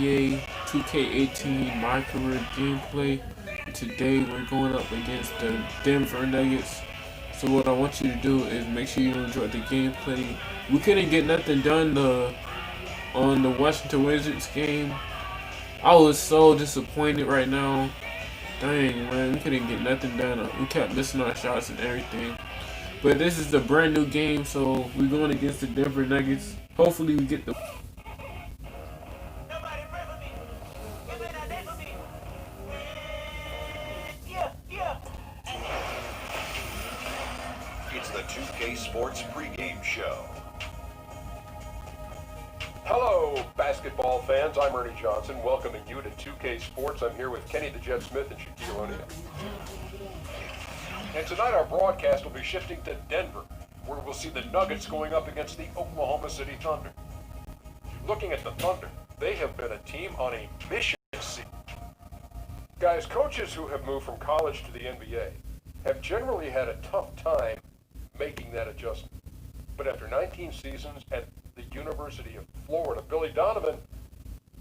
NBA 2K18 My Career Gameplay. Today we're going up against the Denver Nuggets. So what I want you to do is make sure you enjoy the gameplay. We couldn't get nothing done on the Washington Wizards game. I was so disappointed right now. Dang, man, we couldn't get nothing done. We kept missing our shots and everything. But this is a brand new game, so we're going against the Denver Nuggets. Hopefully we get the... It's the 2K Sports pregame show. Hello, basketball fans. I'm Ernie Johnson, welcoming you to 2K Sports. I'm here with Kenny the Jet Smith and Shaquille O'Neal. And tonight our broadcast will be shifting to Denver, where we'll see the Nuggets going up against the Oklahoma City Thunder. Looking at the Thunder, they have been a team on a mission this season. Guys, coaches who have moved from college to the NBA have generally had a tough time making that adjustment. But after 19 seasons at the University of Florida, Billy Donovan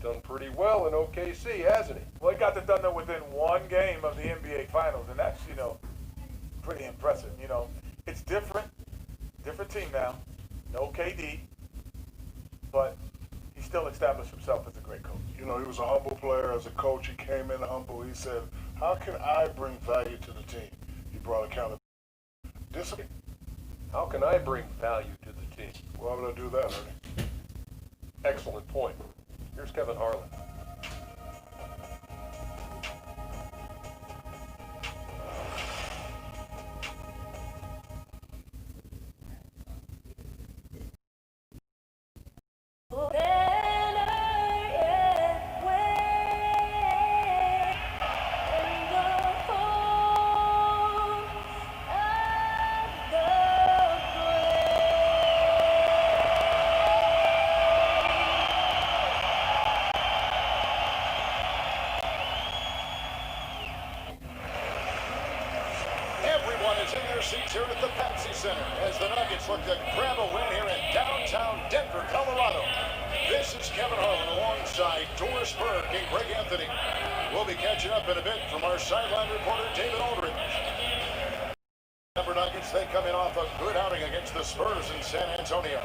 done pretty well in OKC, hasn't he? Well, he got the Thunder within one game of the NBA Finals, and that's, pretty impressive. It's different team now, no KD, but he still established himself as a great coach. He was a humble player. As a coach, he came in humble. He said, how can I bring value to the team? He brought accountability. Discipline. How can I bring value to the team? Why would I do that, Ernie? Excellent point. Here's Kevin Harlan. Seats here at the Pepsi Center as the Nuggets look to grab a win here in downtown Denver, Colorado. This is Kevin Harlan alongside Doris Burke and Greg Anthony. We'll be catching up in a bit from our sideline reporter, David Aldridge. Denver Nuggets, they come in off a good outing against the Spurs in San Antonio.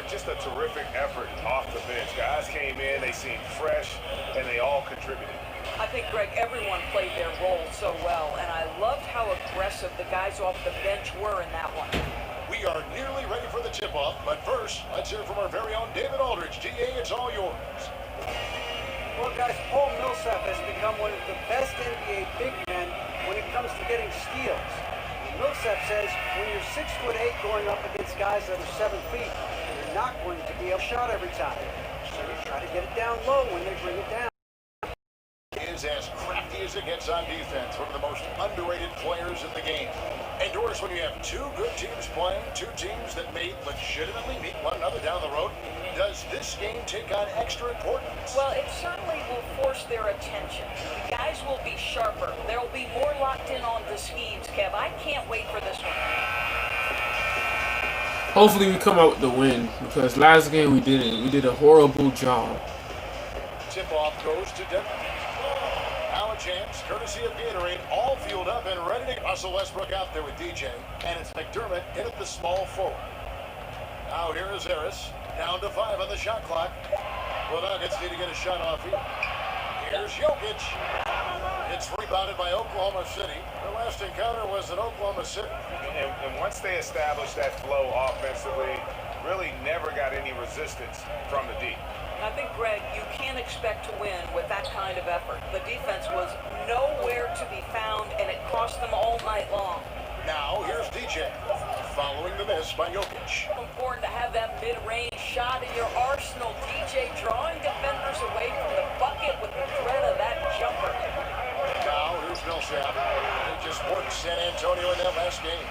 Just a terrific effort off the bench. Guys came in, they seemed fresh, and they all contributed. I think, Greg, everyone played their role so well, and I loved how aggressive the guys off the bench were in that one. We are nearly ready for the tip-off, but first, let's hear from our very own David Aldridge. DA, it's all yours. Well, guys, Paul Millsap has become one of the best NBA big men when it comes to getting steals. Millsap says when you're 6'8" going up against guys that are 7 feet, you're not going to be a shot every time. So you try to get it down low when they bring it down. Is as crafty as it gets on defense, one of the most underrated players in the game. And Doris, when you have two good teams playing, two teams that may legitimately meet one another down the road, does this game take on extra importance? Well, it certainly will force their attention. The guys will be sharper. They'll be more locked in on the schemes, Kev. I can't wait for this one. Hopefully we come out with the win, because last game we didn't. We did a horrible job. Tip-off goes to Denver. Now a chance, courtesy of Gatorade, all fueled up and ready to go. Russell Westbrook out there with DJ, and it's McDermott in at the small forward. Now here is Harris, down to 5 on the shot clock. Well, Nuggets need to get a shot off here. Here's Jokic. It's rebounded by Oklahoma City. Their last encounter was at Oklahoma City. And once they established that flow offensively, really never got any resistance from the D. I think, Greg, you can't expect to win with that kind of effort. The defense was nowhere to be found, and it cost them all night long. Now, here's DJ, following the miss by Jokic. Important to have that mid-range shot in your arsenal. DJ drawing defenders away from the bucket with the threat of that jumper. Now, here's Millsap. They just worked San Antonio in that last game.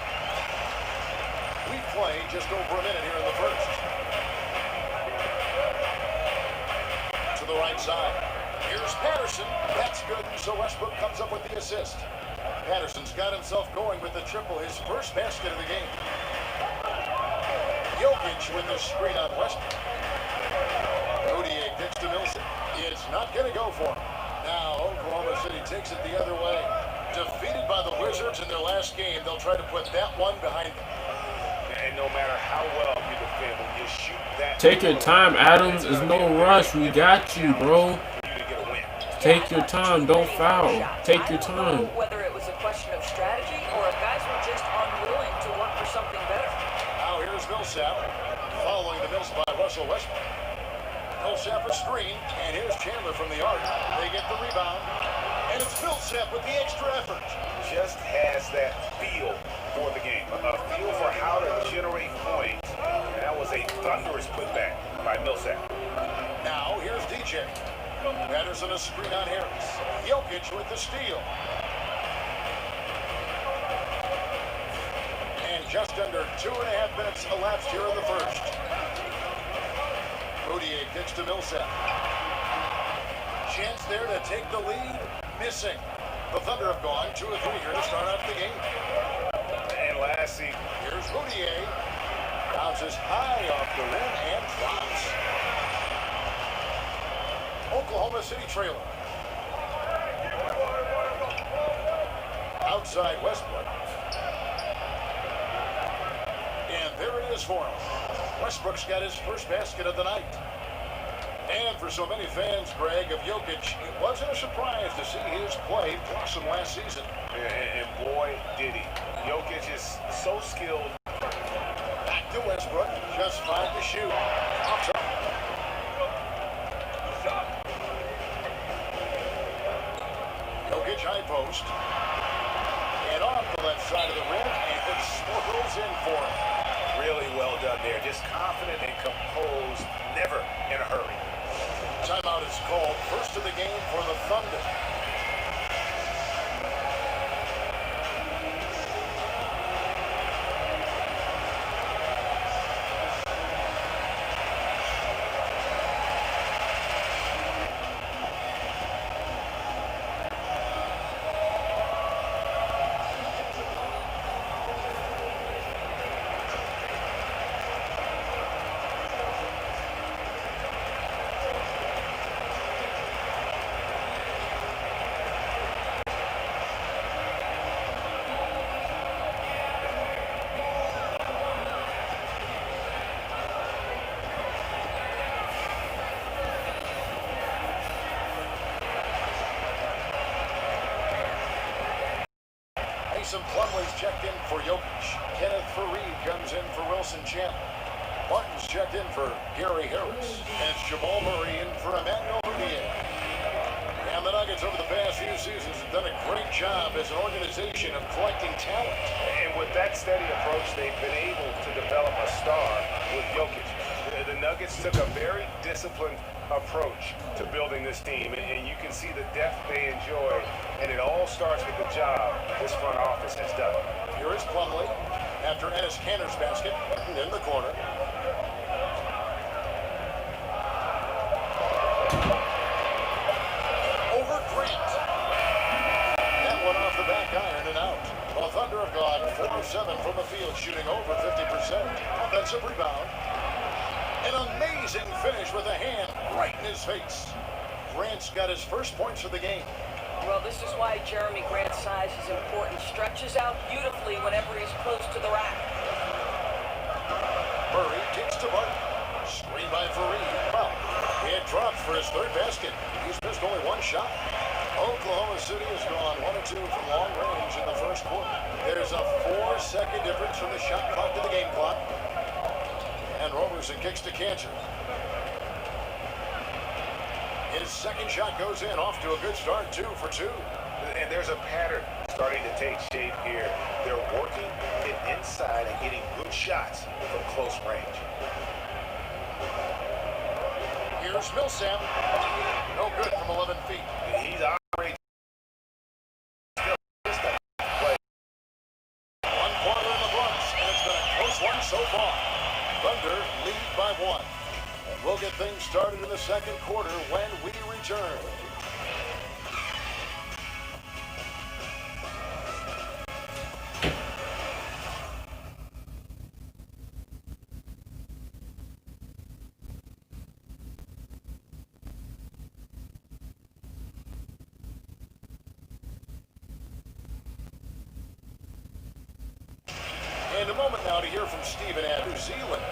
We play just over a minute here in the first. The right side. Here's Patterson. That's good. So Westbrook comes up with the assist. Patterson's got himself going with the triple, his first basket of the game. Jokic with the screen on Westbrook. Odier kicks to Millsap. It's not going to go for him. Now Oklahoma City takes it the other way. Defeated by the Wizards in their last game, they'll try to put that one behind them. And no matter how well you defend, when you shoot that. Take your time, Adams. There's no rush. We got you, bro. You to get a win. Take your time. Don't foul. Take your I don't know time. whether it was a question of strategy or if guys were just unwilling to work for something better. Now here's Millsap, following the miss by Russell Westbrook. Millsap a screen, and here's Chandler from the arc. They get the rebound, and it's Millsap with the extra effort. Just has that feel for the game, a feel for how to generate points. That was a thunderous putback by Millsap. Now here's DJ. Patterson a screen on Harris. Jokic with the steal. And just under 2.5 minutes elapsed here in the first. Moutier kicks to Millsap. Chance there to take the lead. Missing. The Thunder have gone 2 or 3 here to start out the game. And lastly, Here's Moutier. Bounces high off the rim and drops. Oklahoma City trailer. Outside Westbrook. And there it is for him. Westbrook's got his first basket of the night. And for so many fans, Greg, of Jokic, it wasn't a surprise to see his play blossom last season. and boy, did he. Jokic is so skilled. Back to Westbrook, just 5 to shoot. Off top. Jokic high post. And off the left side of the rim, and it swirls in for him. Really well done there. Just confident and composed, never in a hurry. Timeout is called. First of the game for the Thunder. Mason Plumlee's checked in for Jokic. Kenneth Faried comes in for Wilson Chandler. Martin's checked in for Gary Harris. And Jamal Murray in for Emmanuel Moutier. And the Nuggets over the past few seasons have done a great job as an organization of collecting talent. And with that steady approach, they've been able to develop a star with Jokic. The Nuggets took a very disciplined approach to building this team, and you can see the depth they enjoy, and it all starts with the job this front office has done. Here is Plumlee after Enes Kanter's basket in the corner. Over Grant. That one off the back iron and out. The Thunder have gone 4 of 7 from the field, shooting over 50%. Offensive rebound. An amazing finish with a hand right in his face. Grant's got his first points of the game. Well, this is why Jeremy Grant's size is important. Stretches out beautifully whenever he's close to the rack. Murray kicks to Martin. Screen by Faried. Well, he had dropped for his third basket. He's missed only 1 shot. Oklahoma City has gone 1 of 2 from long range in the first quarter. There's a 4-second difference from the shot clock to the game clock. And Roberson kicks to Cantor. His second shot goes in, off to a good start, 2 for 2. And there's a pattern starting to take shape here. They're working it inside and getting good shots from close range. Here's Millsap. No good from 11 feet. He's operating still this time. Play. 1 quarter in the books, and it's been a close one so far. Thunder lead by 1. And we'll get things started in the second quarter when we return. And a moment now to hear from Stephen at New Zealand.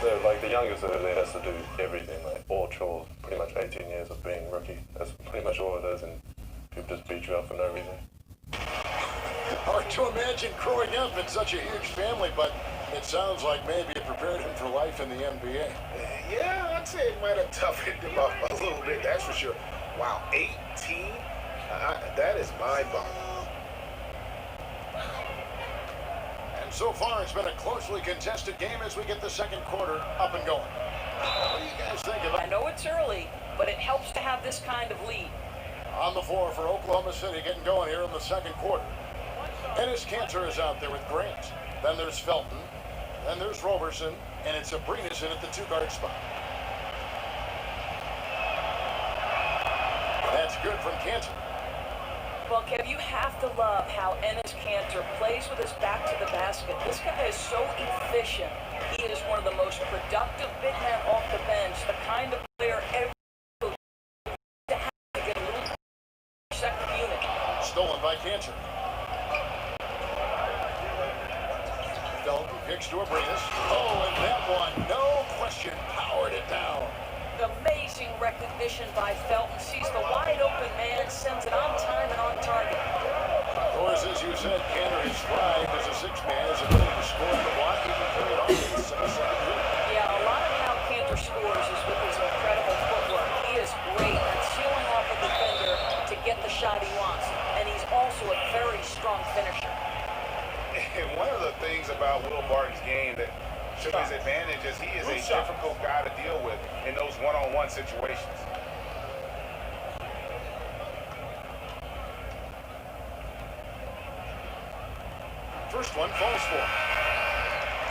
So, like, the youngest over there has to do everything, like, all chores, pretty much 18 years of being rookie. That's pretty much all it is, and people just beat you up for no reason. Hard to imagine growing up in such a huge family, but it sounds like maybe it prepared him for life in the NBA. Yeah, I'd say it might have toughened him up a little bit, that's for sure. Wow, 18? That is mind-boggling. And so far, it's been a closely contested game as we get the second quarter up and going. What do you guys think about I know it's early, but it helps to have this kind of lead. on the floor for Oklahoma City getting going here in the second quarter? Enes Kanter is out there with Grant. Then there's Felton. Then there's Roberson. And it's Abrines in at the two-guard spot. That's good from Kanter. Well, Kev, you have to love how Enes Kanter plays with his back to the basket. This guy is so efficient. He is one of the most productive big men off the bench, the kind of player every coach to have to get a little second unit. Stolen by Kanter. Felton kicks to Abrines. Oh, and that one, no question, powered it down. Amazing recognition by Felton. Sees the wide open man, sends it on time and on target. Of course, as you said, Kanter is thrived as a six-man, his ability to score the block, even carry it on in the second unit. Yeah, a lot of how Kanter scores is with his incredible footwork. He is great at sealing off a defender to get the shot he wants. And he's also a very strong finisher. And one of the things about Will Barton's game that to his advantage is he is a difficult guy to deal with in those one-on-one situations. First one falls for him.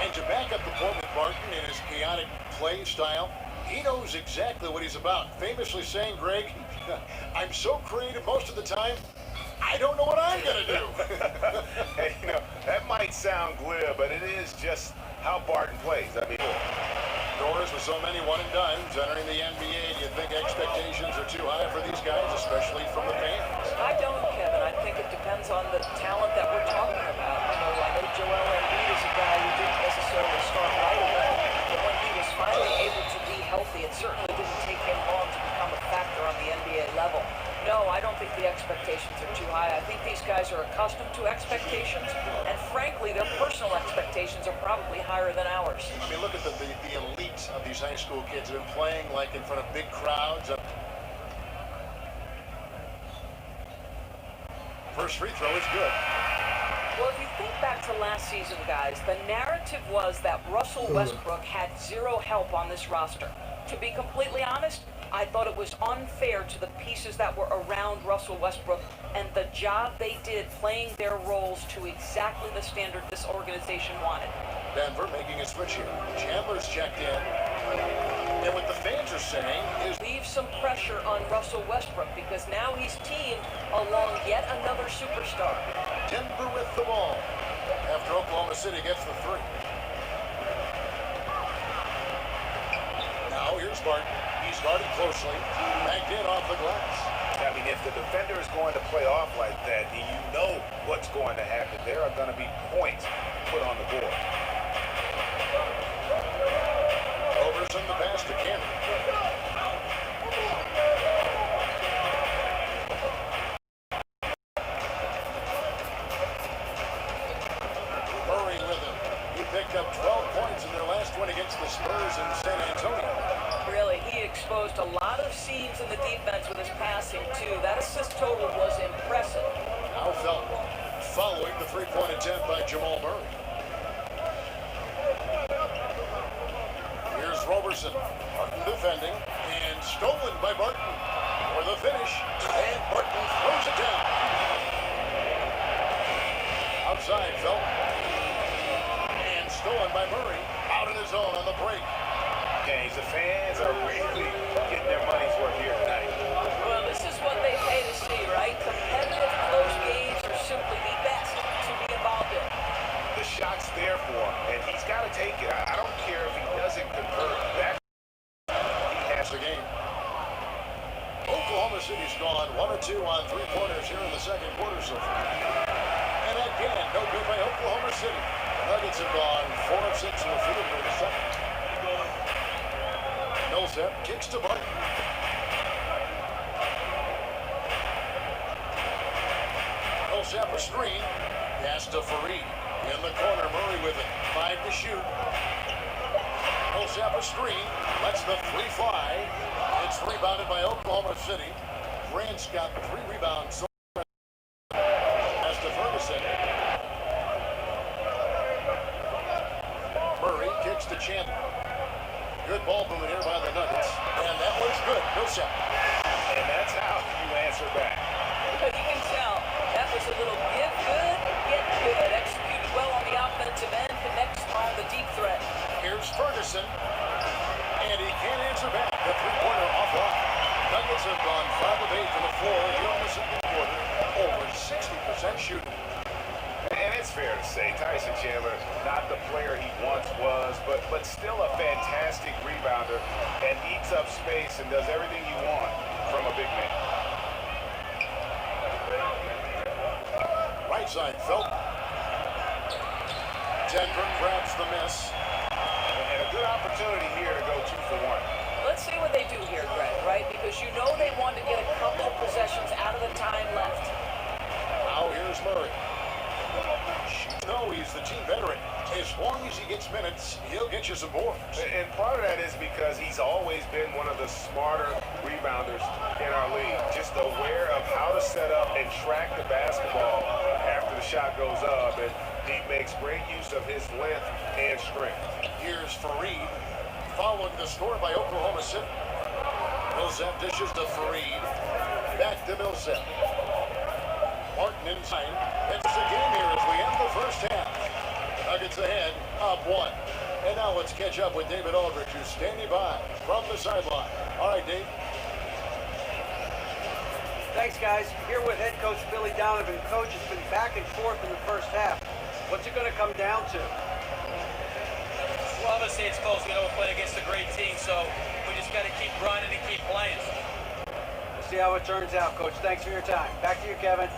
And to back up the point with Barton in his chaotic play style, he knows exactly what he's about. Famously saying, Greg, I'm so creative most of the time, I don't know what I'm going to do. Hey, you know, that might sound glib, but it is just how Barton plays. I mean, Doors with so many one-and-dones entering the NBA, do you think expectations are too high for these guys, especially from the fans? I don't, Kevin. I think it depends on the talent that we're talking about. You know, I know Joel Embiid is a guy who didn't necessarily start right away, but when he was finally able to be healthy, it certainly didn't take him long to become a factor on the NBA level. No, I don't think the expectations are too high. I think these guys are accustomed to expectations, and frankly, their personal expectations are probably higher than ours. I mean, look at the elite of these high school kids that have been playing like in front of big crowds. First free throw is good. Well, if you think back to last season, guys, the narrative was that Russell Westbrook had zero help on this roster. To be completely honest, I thought it was unfair to the pieces that were around Russell Westbrook and the job they did playing their roles to exactly the standard this organization wanted. Denver making a switch here. Chandler's checked in. And what the fans are saying is leave some pressure on Russell Westbrook because now he's teamed along yet another superstar. Denver with the ball after Oklahoma City gets the three. Now here's Barton. He's guarded closely. Backed in off the glass. I mean, if the defender is going to play off like that, and you know what's going to happen, there are going to be points put on the board. Roberson the pass to Kanter. Murray with him. He picked up 12 points in their last one against the Spurs in San Antonio. Really, he exposed a lot of seams in the defense with his passing, too. That assist total was impressive. Now Felton following the three-point attempt by Jamal Murray. Here's Roberson. Barton defending and stolen by Barton for the finish. And Barton throws it down. Outside Felton. And stolen by Murray. Out in his zone on the break. Games, the fans are really getting their money's worth here tonight. Well, this is what they pay to see, right? Competitive, close games are simply the best to be involved in. The shot's there for him, and he's got to take it. I don't care if he doesn't convert. That he has the game. Oklahoma City's gone 1-2 on three-pointers here in the second quarter so far. And that again. No good by Oklahoma City. Nuggets have gone 4 of 6 in the field for the second. Millsap kicks to Barton. Millsap a screen. Pass to Fareed. In the corner, Murray with it. 5 to shoot. Millsap a screen. Lets the 3 fly. It's rebounded by Oklahoma City. Grant's got 3 rebounds. Pass to Ferguson. Murray kicks to Chandler. Good ball movement here by the Nuggets. And that one's good. Millsap. And that's how you answer back. Because you can tell that was a little give good, get good. Executed well on the offensive end, connects on the deep threat. Here's Ferguson. And he can't answer back. The three-pointer offline. Nuggets have gone 5 of 8 from the floor here in the second quarter. Over 60% shooting. And it's fair to say, Tyson Chandler, not the player he once was, but still a fantastic rebounder and eats up space and does everything you want from a big man. Right side, Felton. Denver grabs the miss. And a good opportunity here to go 2 for 1. Let's see what they do here, Greg, right? Because you know they want to get a couple of possessions out of the time left. Now here's Murray. No, he's the team veteran. As long as he gets minutes, he'll get you some boards. And part of that is because he's always been one of the smarter rebounders in our league. Just aware of how to set up and track the basketball after the shot goes up. And he makes great use of his length and strength. Here's Fareed, following the score by Oklahoma City. Millsap dishes to Fareed. Back to Millsap. Martin inside. It's the game here as we end the first half. Nuggets ahead, up 1. And now let's catch up with David Aldridge, who's standing by from the sideline. All right, Dave. Thanks, guys. Here with head coach Billy Donovan. Coach, has been back and forth in the first half. What's it going to come down to? Well, obviously it's close. We know we're playing against a great team, so we just got to keep grinding and keep playing. We'll see how it turns out, Coach. Thanks for your time. Back to you, Kevin.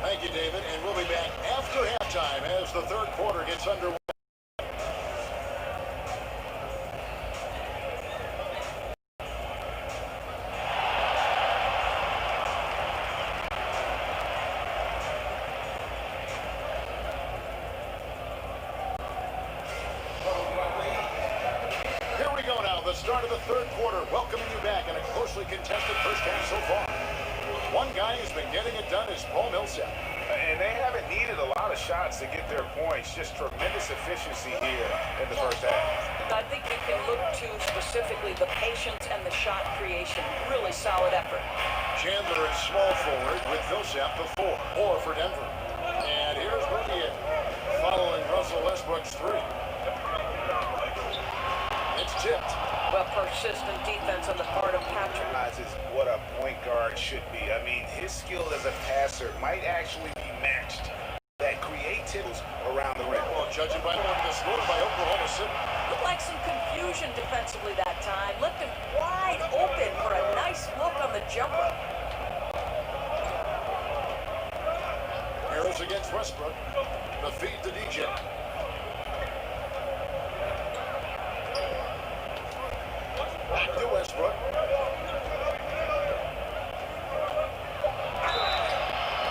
Thank you, David. And we'll be back after halftime as the third quarter gets underway. Here we go now, the start of the third quarter. Welcoming you back in a closely contested first half so far. One guy who's been getting it done is Paul Millsap. And they haven't needed a lot of shots to get their points. Just tremendous efficiency here in the first half. I think you can look to specifically the patience and the shot creation. Really solid effort. Chandler is small forward with Millsap the 4 for Denver. And here's Rubio following Russell Westbrook's 3. It's tipped. Well, persistent defense on the part of Patrick. Is what a point guard should be. I mean, his skill as a passer might actually be matched. That creativity around the rim. Well, judging by the score by Oklahoma City. Looked like some confusion defensively that time. Left him wide open for a nice look on the jumper. Harris against Westbrook. The feed to DJ. Back to Westbrook.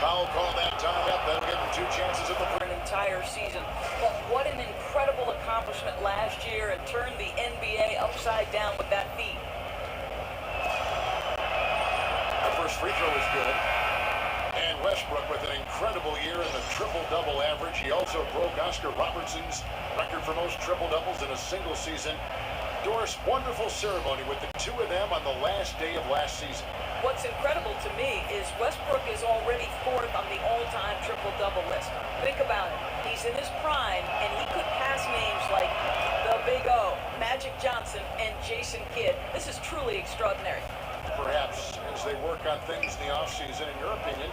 Foul call that time up. That'll give him 2 chances at the For an entire season. But what an incredible accomplishment last year and turned the NBA upside down with that feat. The first free throw is good. And Westbrook with an incredible year in the triple-double average. He also broke Oscar Robertson's record for most triple-doubles in a single season. Doris, wonderful ceremony with the 2 of them on the last day of last season. What's incredible to me is Westbrook is already 4th on the all-time triple-double list. Think about it. He's in his prime, and he could pass names like the Big O, Magic Johnson, and Jason Kidd. This is truly extraordinary. Perhaps as they work on things in the offseason, in your opinion,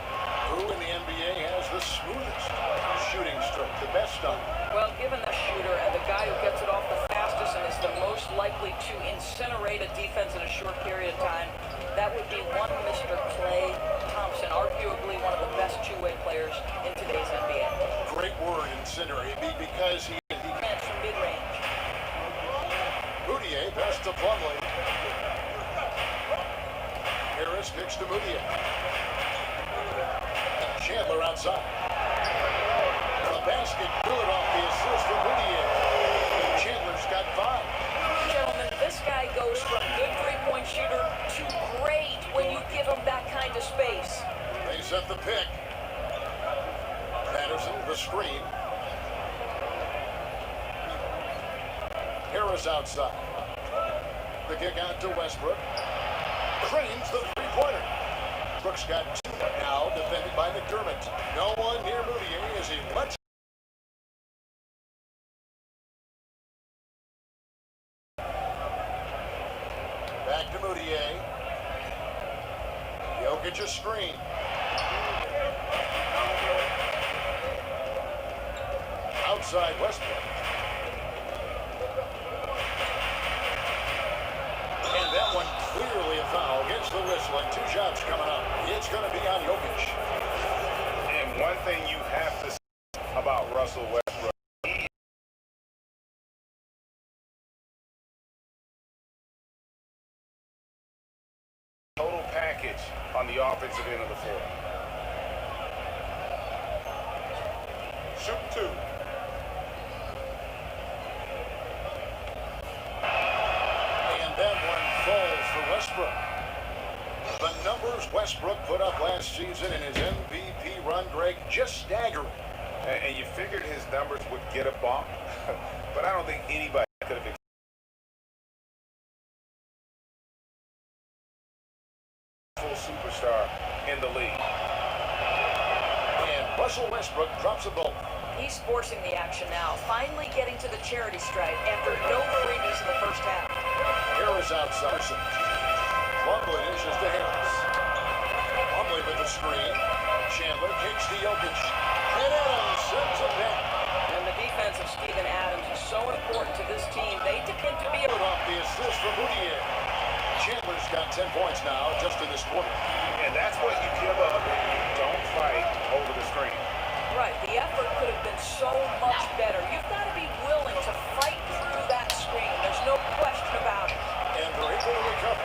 who in the NBA has the smoothest shooting stroke, the best on? Well, given the shooter and the guy who gets it off the fastest and is the most likely to incinerate a defense in a short period of time, that would be one Mr. Klay Thompson, arguably one of the best two-way players in today's NBA. Harris kicks to Moutier. Chandler outside. The basket good off the assist from Moutier. Chandler's got 5. Gentlemen, this guy goes from good three-point shooter to great when you give him that kind of space. They set the pick. Patterson, the screen. Harris outside. The kick out to Westbrook. Cranes the three-pointer. Brooks got 2 now, defended by McDermott. No one near Moutier as he lets. Back to Moutier. Jokic a screen. Outside Westbrook. And that one clearly a foul. Gets the whistle and 2 shots coming up. It's going to be on Jokic. And one thing you have to say about Russell Westbrook, total package on the offensive end of the floor. Shoot 2. And that one falls for Westbrook. The numbers Westbrook put up last season in his MVP run, Greg, just staggering. And you figured his numbers would get a bump, but I don't think anybody could have expected a full superstar in the league. And Russell Westbrook drops a ball. He's forcing the action now, finally getting to the charity stripe after no freebies in the first half. Harris outside. Plumlee dishes to Harris. Plumlee with the screen. Chandler kicks to Jokic. And Adams sends it back. And the defense of Steven Adams is so important to this team. They depend to be able Off the assist from Moutier. Chandler's got 10 points now just in this quarter. And that's what you give up when you don't fight over the screen. right. The effort could have been so much better. You've got to be willing to fight through that screen. There's no question about it. And they're able to recover.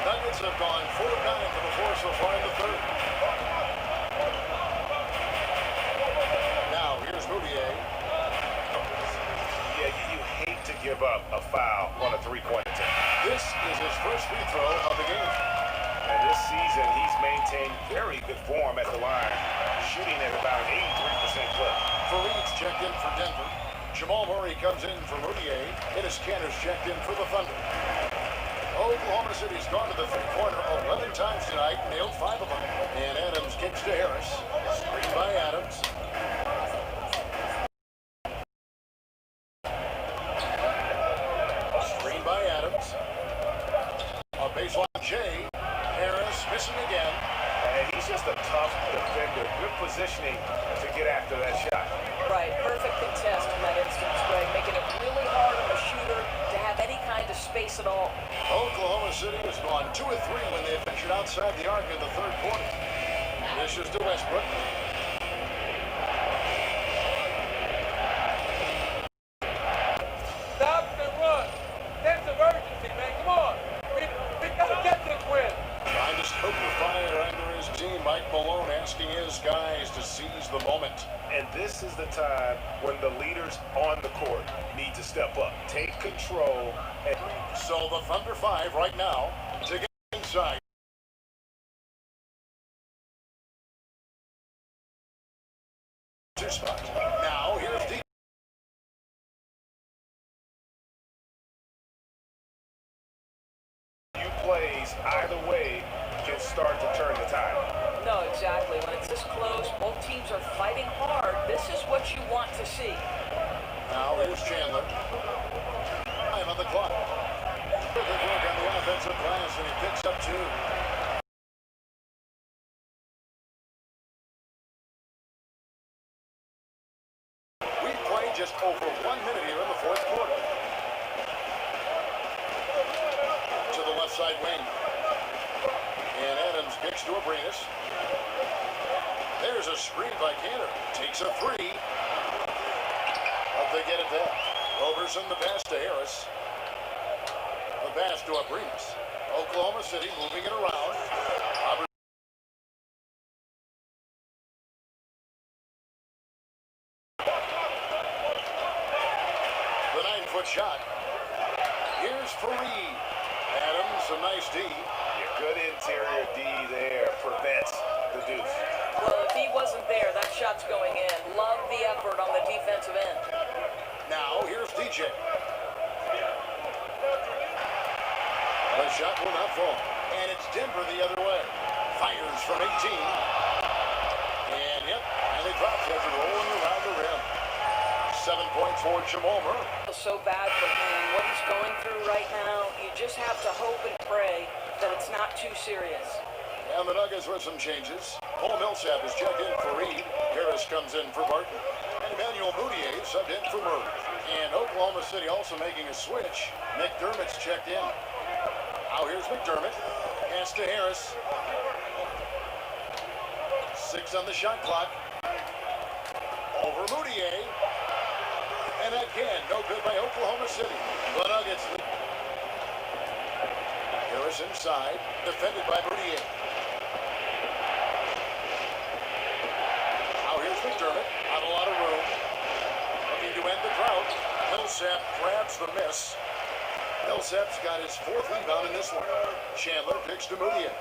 Nuggets have gone 4 of 9 for the 4 so far in the third. Now, here's Moutier. Yeah, you hate to give up a foul on a three-point attempt. This is his first free throw of the game. And this season, he's maintained very good form at the line, shooting at about an 83% clip. Fareed's checked in for Denver. Jamal Murray comes in for Moutier. Ennis Cantor's checked in for the Thunder. Oklahoma City's gone to the three-pointer 11 times tonight, nailed 5 of them. And Adams kicks to Harris. Screen by Adams. Screen by Adams. A baseline Jay. Harris missing again. And he's just a tough defender. Good positioning to get after that shot. Right, perfect contest in that instance, Greg, making it really hard on the shooter to have any kind of space at all. Oklahoma City has gone 2 of 3 when they ventured outside the arc in the third quarter. This is to Westbrook. Stop and run. Sense of urgency, man. Come on. We got to get this win. Trying to stoke the fire under his team. Mike Malone asking his guys to seize the moment. And this is the time when the leaders on the court need to step up, take control. And So the Thunder 5 right now to get inside. Two spots. Now here's D. few plays either way can start to turn the tide. No, exactly. When it's this close, both teams are fighting hard. This is what you want to see. Now here's Chandler. Time on the clock. Good work on the offensive glass, and he picks up 2. We've played just over 1 minute here in the fourth quarter. To the left side wing. And Adams kicks to Abrinas. There's a screen by Cantor. Takes a 3. But they get it back. Roberson the pass to Harris. The pass to Abrinas. Oklahoma City moving it around. Good interior D there prevents the deuce. Well, if he wasn't there, that shot's going in. Love the effort on the defensive end. Now, here's DJ. The shot will not fall. And it's Denver the other way. Fires from 18. And yep, and they dropped after rolling around the rim. 7 points for Jamal Murray. So bad for him. What he's going through right now, you just have to hope and pray that it's not too serious. And the Nuggets with some changes. Paul Millsap is checked in for Reed. Harris comes in for Barton. And Emmanuel Mudiay subbed in for Murray. And Oklahoma City also making a switch. McDermott's checked in. Now here's McDermott. Pass to Harris. 6 on the shot clock. Over Mudiay. And again, no good by Oklahoma City. The Nuggets lead. Harris inside. Defended by Mudiay. Now here's McDermott. Not a lot of room. Looking to end the drought. Millsap grabs the miss. Millsap's got his 4th rebound in this one. Chandler picks to Mudiay.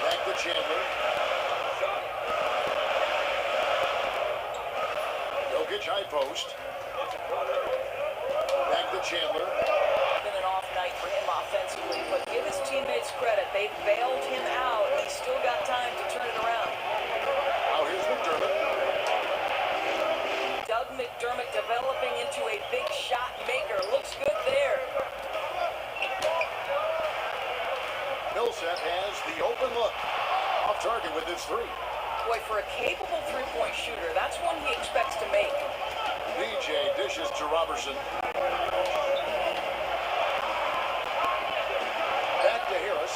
Back to Chandler. Jokic high post. Back to Chandler. Been an off night for him offensively, but give his teammates credit. They bailed him out. He's still got time to turn it around. Now here's McDermott. Doug McDermott developing into a big shot maker. Looks good there. Millsap has the open look. Off target with his 3. Boy, for a capable three-point shooter, that's one he expects to make. DJ dishes to Robertson. Back to Harris.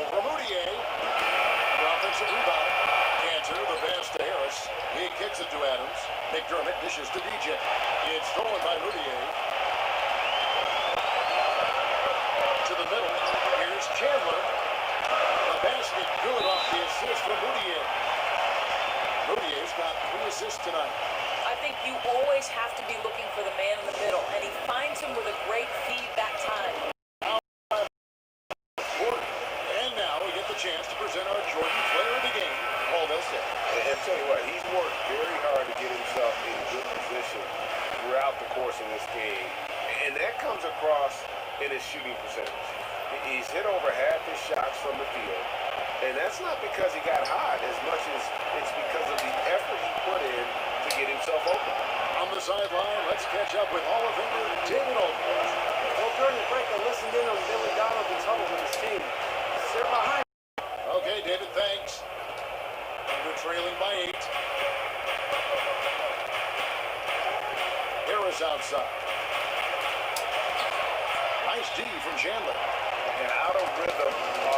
Over Mudiay. The offensive rebound. Cantor, the pass to Harris. He kicks it to Adams. McDermott dishes to DJ. It's stolen by Mudiay. To the middle. Here's Chandler. The basket good off the assist from Mudiay. Mudiyay's got 3 assists tonight. I think you always have to be looking for the man in the middle, and he finds him with a great feed that time. And now we get the chance to present our Jordan player of the game, Paul Millsap. And I'll tell you what, he's worked very hard to get himself in good position throughout the course of this game. And that comes across in his shooting percentage. He's hit over half his shots from the field. And that's not because he got hot as much as it's because of the effort he put in to get himself open. On the sideline, let's catch up with Hall of Famer David Aldridge. Well, during the break, I listened in on Billy Donovan's huddle with his team. They're behind. Okay, David, thanks. We're trailing by 8. Harris outside. Nice D from Chandler. And out of rhythm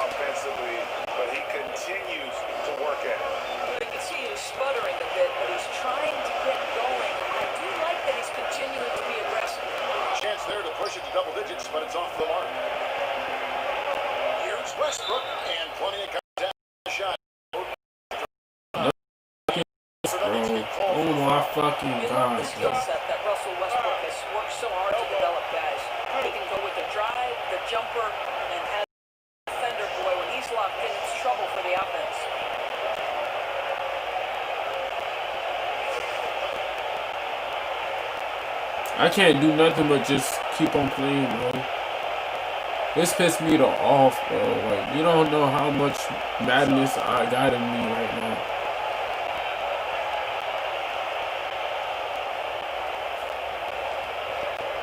offensively, but he continues to work at it. You can see he's sputtering a bit, but he's trying to get going. I do like that he's continuing to be aggressive. Chance there to push it to double digits, but it's off the mark. Here's Westbrook, and plenty of contact shot. Oh my fucking You love the gosh. skill set that Russell Westbrook has worked so hard to develop, guys. He can go with the drive, the jumper, and has a defender. Boy, when he's locked in, it's trouble for the offense. I can't do nothing but just keep on playing, bro. This pissed me off, bro. Like, you don't know how much madness I got in me right now.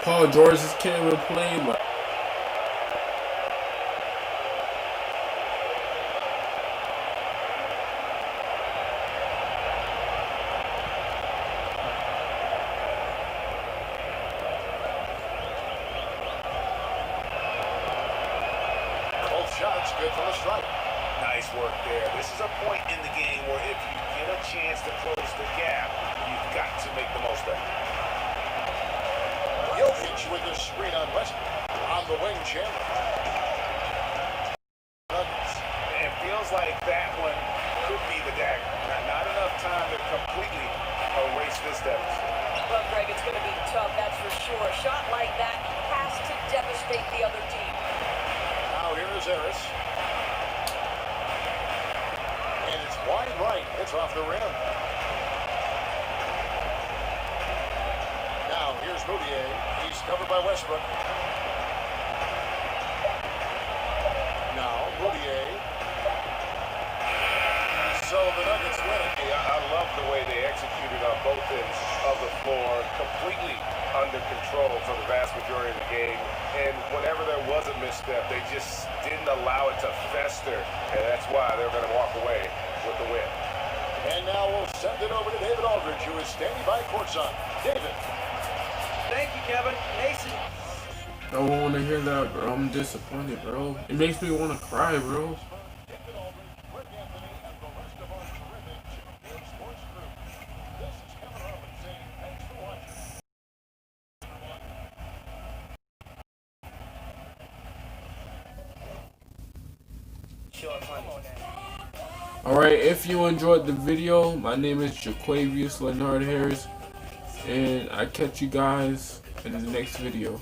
Paul George just can't even play, but both shots good from the strike. Nice work there. This is a point in the game where if you get a chance to close the gap, you've got to make the most of it. Jokic with the screen on Westbrook. On the wing, Chandler. Nuggets. It feels like that one could be the dagger. Not enough time to completely erase this deficit. Well, Greg, it's going to be tough, that's for sure. A shot like that bounce off the rim. Now, here's Moutier. He's covered by Westbrook. Now, Moutier. So the Nuggets win it. I love the way they executed on both ends of the floor, completely under control for the vast majority of the game. And whenever there was a misstep, they just didn't allow it to fester. And that's why they're going to walk away with the win. And now we'll send it over to David Aldridge, who is standing by courtside. David. Thank you, Kevin. Mason. I don't want to hear that, bro. I'm disappointed, bro. It makes me want to cry, bro. Alright, if you enjoyed the video, my name is Jaquavius Leonard Harris, and I catch you guys in the next video.